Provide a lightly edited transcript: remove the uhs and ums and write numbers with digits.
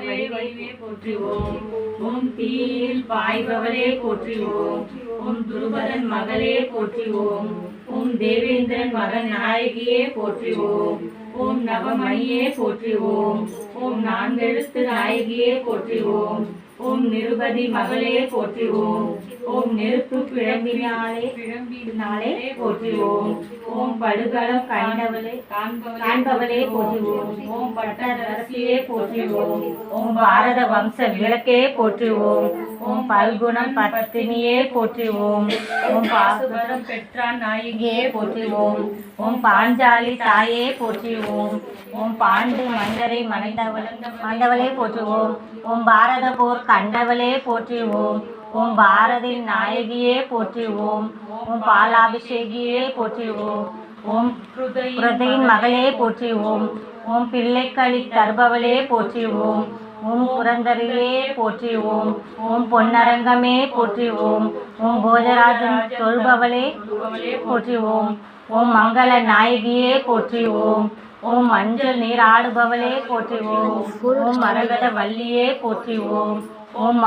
வடிவே போற்றுவோம். ஓம் தீயில் பாய்பவளே போற்றுவோம். ஓம் துருபதன் மகளே போற்றுவோம். ஓம் தேவேந்திரன் மகன் நாயகியே போற்றுவோம். ஓம் நவமணியே போற்றுவோம். ஓம் நான்கெழுத்து நாயகியே போற்றுவோம். ஓம் நிருபதி மகளே போற்றுவோம். ஓம் நெருப்பு பிழம்பினாலே போற்றுவோம். ஓம் படுகளம் காண்பவளே போற்றுவோம். ஓம் பட்டரசியே போற்றுவோம். ஓம் பாரத வம்ச விளக்கே போற்றுவோம். ஓம் பல்குணம் பத்தினியே போற்றுவோம். ஓம் பாசுபதம் பெற்றான் நாயகியே போற்றுவோம். ஓம் பாஞ்சாலி தாயே போற்றுவோம். ஓம் பாண்டு மந்தரை மணந்தவளே போற்றுவோம். ஓம் பாரத போர் கண்டவளே போற்றுவோம். ஓம் பாரதின் நாயகியே போற்றுவோம். ஓம் பாலாபிஷேகியே போற்றுவோம். ஓம் குருதையின் மகளே போற்றுவோம். ஓம் பிள்ளைக்களி தருபவளே போற்றுவோம். ஓம் புரந்தரியே போற்றுவோம். ஓம் பொன்னரங்கமே போற்றுவோம். ஓம் போஜராஜன் தொழுபவளே போற்றுவோம். ஓம் மங்கள நாயகியே போற்றுவோம். ஓம் மஞ்சள் நீர் ஆடுபவளே போற்றுவோம். ஓம் மரகத வள்ளியே போற்றுவோம். ஓம்